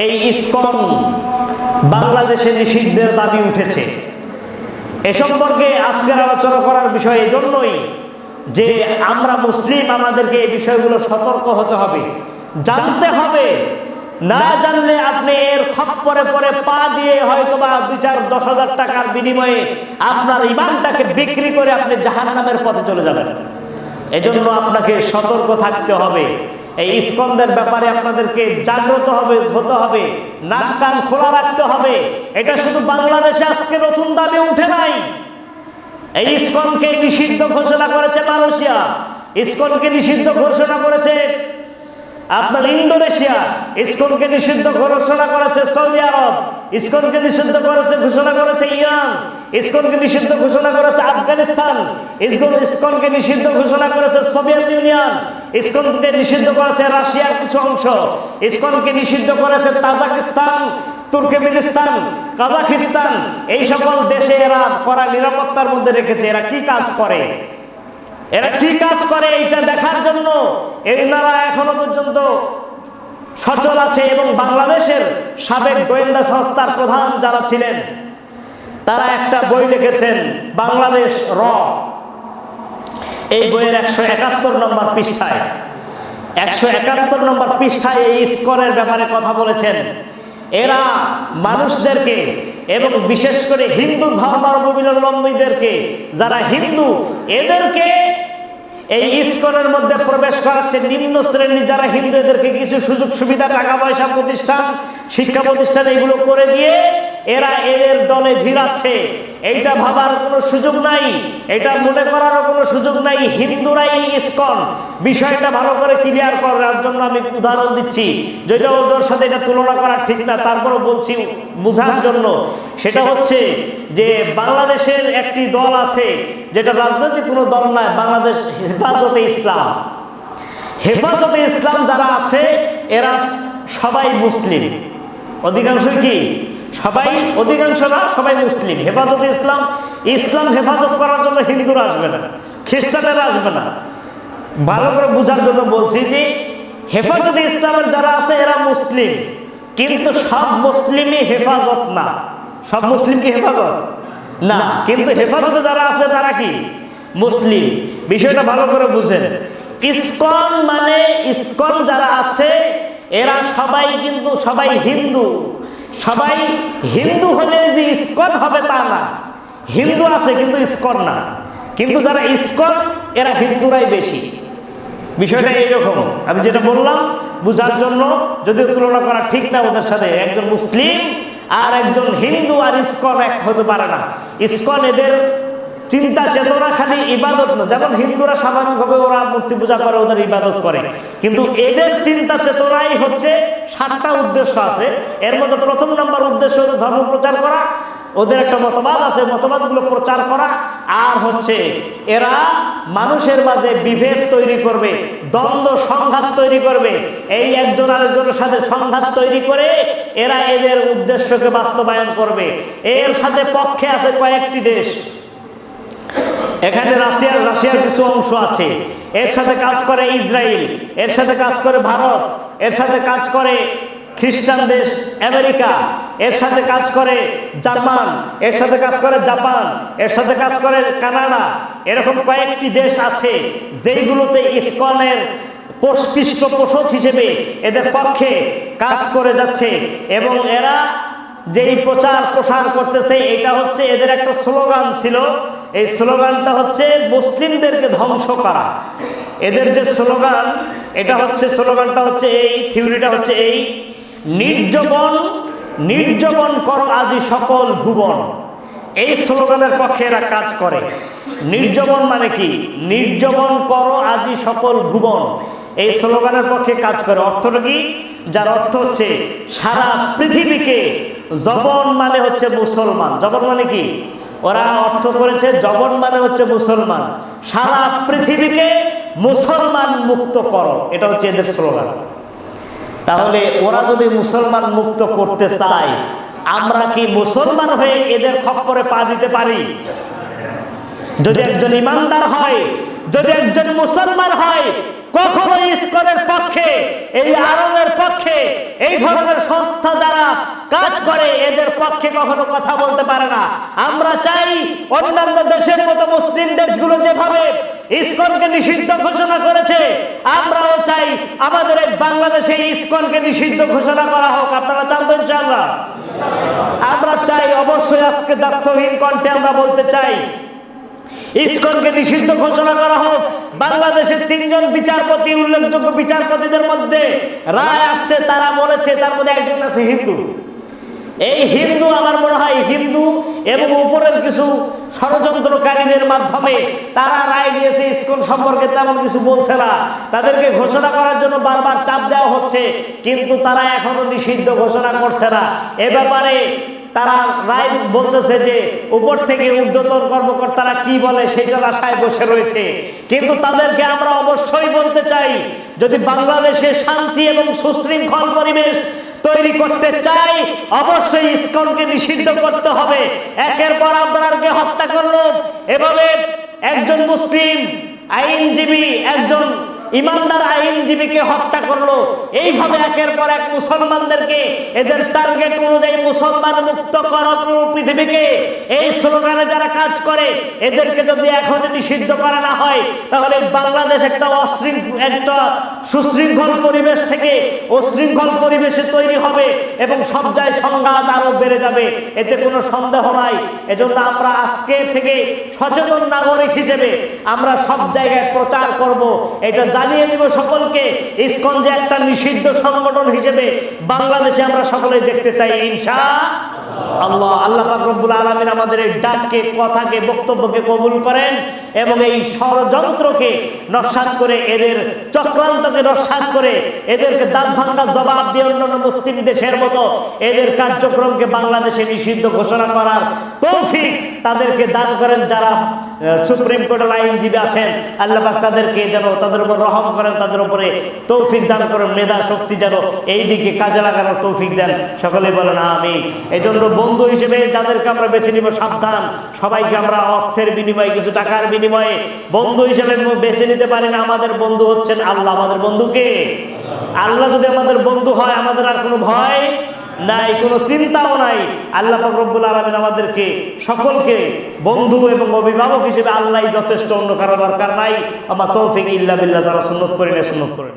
এই ইসকন বাংলাদেশে নিষিদ্ধের দাবি উঠেছে। এ সম্পর্কে আজকের আলোচনা করার বিষয় এজন্যই যে আমরা মুসলিম, আমাদেরকে এই বিষয়গুলো সতর্ক হতে হবে, জানতে হবে। না জানলে আপনি এর খপ্পরে পরে পা দিয়ে হয়তোবা 2-4-10,000 টাকার বিনিময়ে আপনার ঈমানটাকে বিক্রি করে আপনি জাহান্নামের পথে চলে যাবেন। এজন্য আপনাকে সতর্ক থাকতে হবে। এই ইসকনদের ব্যাপারে আপনাদেরকে জাগ্রত হতে হবে, নাক কান খোলা রাখতে হবে। এটা শুধু বাংলাদেশে আজকে নতুন দাবি উঠে নাই। এই ইসকনকে নিষিদ্ধ ঘোষণা করেছে মালয়েশিয়া, ইসকনকে নিষিদ্ধ ঘোষণা করেছে আপনার ইন্দোনেশিয়া, ইসকনকে নিষিদ্ধ ঘোষণা করেছে সৌদি আরব, ইসকনকে নিষিদ্ধ ঘোষণা করেছে ইরান, ইসকনকে নিষিদ্ধ ঘোষণা করেছে আফগানিস্তান, ইসকনকে নিষিদ্ধ ঘোষণা করেছে সোভিয়েত ইউনিয়ন, ইসকনকে নিষিদ্ধ করেছে রাশিয়ার কিছু অংশ, ইসকনকে নিষিদ্ধ করেছে তাজিকিস্তান, তুর্কমেনিস্তান, কাজাখস্তান। এই সকল দেশে এরা কড়া নিরাপত্তার মধ্যে রেখেছে। এরা কি কাজ করে, এরা কি কাজ করে এটা দেখার জন্য এনারা এখনো পর্যন্ত সচল আছে। এবং বাংলাদেশের সাবেক গোয়েন্দা সংস্থার প্রধান যারা ছিলেন তারা একটা বই লিখেছেন, বাংলাদেশ র। এই বইয়ের 171 নম্বর পৃষ্ঠায় 171 নম্বর পৃষ্ঠায় এই ইসকনের ব্যাপারে কথা বলেছেন। এরা মানুষদেরকে এবং বিশেষ করে হিন্দু ধর্মাবলম্বীদেরকে, যারা হিন্দু, এদেরকে এই ইসকনের মধ্যে প্রবেশ করাচ্ছে। নিম্ন শ্রেণীর যারা হিন্দু, এদেরকে কিছু সুযোগ সুবিধা, টাকা পয়সা, প্রতিষ্ঠান, শিক্ষা প্রতিষ্ঠান এগুলো করে দিয়ে এরা এদের দলে ভিড়াচ্ছে। এইটা ভাবার কোনো সুযোগ নাই, এটা মনে করারও কোনো সুযোগ নাই। হিন্দুরাই ইসকন, বিষয়টা ভালো করে ক্লিয়ার করার জন্য আমি উদাহরণ দিচ্ছি, যেটা ওদের সাথে এটা তুলনা করা ঠিক না, তারপরও বলছি বোঝার জন্য। সেটা হচ্ছে যে বাংলাদেশের একটি দল আছে, যেটা রাজনৈতিক কোনো দল নয়, বাংলাদেশ হেফাজতে ইসলাম। হেফাজতে ইসলাম যারা আছে এরা সবাই মুসলিম, অধিকাংশ কি সবাই, অধিকাংশ না, সবাই মুসলিম। হেফাজতে ইসলাম, ইসলাম হেফাজত করার জন্য হিন্দুরা আসবে না, খ্রিস্টানেরা আসবে না। ভালো করে বোঝার জন্য বলছি যে হেফাজতে ইসলামের যারা আছে এরা মুসলিম, কিন্তু সব মুসলিমই হেফাজত না। সব মুসলিম কি হেফাজত না, কিন্তু হেফাজতে যারা আছে তারা কি মুসলিম। বিষয়টা ভালো করে বুঝেন। ইসকন মানে, ইসকন যারা আছে এরা সবাই কিন্তু সবাই হিন্দু। সবাই হিন্দু হলে যে ইসকন হবে তা না, হিন্দু আছে কিন্তু ইসকন না। কিন্তু যারা ইসকন এরা হিন্দুরাই বেশি। বিষয়টা এইরকম, আমি যেটা বললাম বুঝার জন্য, যদিও তুলনা করা ঠিক না ওদের সাথে। একজন মুসলিম আর একজন হিন্দু আর ইসকন এক হতে পারে না। ইসকন এদের চিন্তা চেতনা খালি ইবাদত না, যেমন হিন্দুরা সাধারণভাবে ওরা মূর্তি পূজা করে, ওদের ইবাদত করে, কিন্তু এদের চিন্তা চেতনাই হচ্ছে 7টা উদ্দেশ্য আছে। এর মধ্যে প্রথম নম্বর উদ্দেশ্য হচ্ছে ধর্ম প্রচার করা। ওদের একটা মতবাদ আছে, মতবাদগুলো প্রচার করা। আর হচ্ছে এরা মানুষের মাঝে বিভেদ তৈরি করবে, দ্বন্দ্ব সংঘাত তৈরি করবে। এই একজন আরেকজনের সাথে সংঘাত তৈরি করে এরা এদের উদ্দেশ্যকে বাস্তবায়ন করবে। এর সাথে পক্ষে আছে কয়েকটি দেশ। এখানে রাশিয়ার কিছু অংশ আছে, এর সাথে কাজ করে ইসরায়েল, এর সাথে কাজ করে ভারত, এর সাথে কাজ করে খ্রিস্টান দেশ আমেরিকা, এর সাথে কাজ করে জার্মান, এর সাথে কাজ করে জাপান, এর সাথে কাজ করে কানাডা। এরকম কয়েকটি দেশ আছে যেইগুলোতে ইসকনের পৃষ্ঠপোষক হিসেবে এদের পক্ষে কাজ করে যাচ্ছে। এবং এরা যেই প্রচার প্রসার করতেছে, এটা হচ্ছে এদের একটা স্লোগান ছিল। এই স্লোগানটা হচ্ছে মুসলিমদেরকে ধ্বংস করা। এদের যে স্লোগান, এটা হচ্ছে স্লোগানটা হচ্ছে এই, থিওরিটা হচ্ছে এই, নির্জবন করো আজি সকল ভুবন। এই স্লোগানের পক্ষে এরা কাজ করে। নির্জবন মানে কি? নির্জবন করো আজি সকল ভুবন, এই স্লোগানের পক্ষে কাজ করে। অর্থটা কি? যার অর্থ হচ্ছে সারা পৃথিবীকে, জবন মানে হচ্ছে মুসলমান। জবন মানে কি? ওরা অর্থ করেছে জবন মানে হচ্ছে মুসলমান। সারা পৃথিবীকে মুসলমান মুক্ত করো, এটা হচ্ছে এদের স্লোগান। তাহলে ওরা যদি মুসলমান মুক্ত করতে চায়, আমরা কি মুসলমান হয়ে এদের খপ্পরে পা দিতে পারি? যদি একজন ইমানদার হয়, যদি একজন মুসলমান হয়, কখনো ইসকনের পক্ষে, এই আরবের পক্ষে, এই ধরনের সংস্থা যারা কাজ করে এদের পক্ষে কখনো কথা বলতে পারে না। আমরা চাই অন্যান্য দেশের মতো মুসলিম দেশগুলো যেভাবে ইসকনকে নিষিদ্ধ ঘোষণা করেছে, আমরাও চাই আমাদের এই বাংলাদেশে ইসকনকে নিষিদ্ধ ঘোষণা করা হোক। আপনারা চান তো ইনশাআল্লাহ? আমরা চাই অবশ্যই। আজকে দায়িত্বহীন কণ্ঠে আমরা বলতে চাই ইসকনকে নিষিদ্ধ ঘোষণা করা হোক। বাংলাদেশের 3 জন বিচারপতি, উল্লেখযোগ্য বিচারপতিদের মধ্যে রায় আসছে, তারা বলেছে, তার মধ্যে একজন আছে হিন্দু। এই হিন্দু, আমার মনে হয় হিন্দু এবং উপরের কিছু ষড়যন্ত্রকারীদের মাধ্যমে তারা রায় দিয়েছে। ইসকন সম্পর্কে তেমন কিছু বলছে না, তাদেরকে ঘোষণা করার জন্য বারবার চাপ দেওয়া হচ্ছে, কিন্তু তারা এখনো নিষিদ্ধ ঘোষণা করছে না। এ ব্যাপারে তারা রায় বলতেছে যে উপর থেকে ঊর্ধ্বতন কর্মকর্তারা কি বলে সেটার আশায় বসে রয়েছে। কিন্তু তাদেরকে আমরা অবশ্যই বলতে চাই, যদি বাংলাদেশে শান্তি এবং সুশৃঙ্খল পরিবেশ তৈরি করতে চাই, অবশ্যই ইসকনকে নিষিদ্ধ করতে হবে। একের পর আপনারকে হত্যা করলো, এভাবে একজন মুসলিম আইনজীবী, একজন ইমানদার আইনজীবীকে হত্যা করলো, এইভাবে একের পর এক মুসলমানদেরকে এদের টার্গেট অনুযায়ী মুসলমান মুক্ত করো পৃথিবীকে, এই স্লোগানে যারা কাজ করে এদেরকে যদি এখন নিষিদ্ধ করা না হয়, তাহলে বাংলাদেশ একটা সুশৃঙ্খল পরিবেশ থেকে অশৃঙ্খল পরিবেশে তৈরি হবে এবং সব জায়গায় সংঘাত আরো বেড়ে যাবে, এতে কোনো সন্দেহ নাই। এজন্য আমরা আজকে থেকে সচেতন নাগরিক হিসেবে আমরা সব জায়গায় প্রচার করব, এটা জানিয়ে দিব সকলকে। ইসকন যে একটা নিষিদ্ধ সংগঠন হিসেবে বাংলাদেশে আমরা সকলেই দেখতে চাই ইনশাআল্লাহ। আল্লাহ পাক রব্বুল আলামিন আমাদের এই ডাককে, কথাকে, বক্তব্যকে কবুল করেন এবং এই ষড়যন্ত্রকে নস্যাৎ করে, এদের চক্রান্তকে নস্যাৎ করে, এদেরকে দাঁত ভাঙা জবাব দিয়ে অন্যান্য মুসলিম দেশের মতো এদের কার্যক্রমকে বাংলাদেশে নিষিদ্ধ ঘোষণা করার তৌফিক তাদেরকে দান করেন। যারা সুপ্রিম কোর্টের আইনজীবী আছেন, আল্লাহ পাক তাদেরকে যেন তাদের উপর রহম করেন, তাদের উপরে তৌফিক দান করেন, মেধা শক্তি যেন এই দিকে কাজে লাগানোর তৌফিক দেন। সকলেই বলেন আমিন। এই জন্য বন্ধু হিসেবে যাদেরকে আমরা বেছে নিব, সাবধান, সবাইকে আমরা অর্থের বিনিময়ে, কিছু টাকার বিনিময়ে বন্ধু হিসেবে বেছে নিতে পারি না। আমাদের বন্ধু হচ্ছেন আল্লাহ। আমাদের বন্ধুকে আল্লাহ যদি আমাদের বন্ধু হয়, আমাদের আর কোনো ভয় নাই, কোনো চিন্তাও নাই। আল্লাহ পাক রব্বুল আলামিন আমাদেরকে সকলকে বন্ধু এবং অভিভাবক হিসেবে আল্লাহই যথেষ্ট, অন্য কারো দরকার নাই। আমার তৌফিক ইল্লা বিল্লাহ। যারা সুন্নত করেন সুন্নত করেন।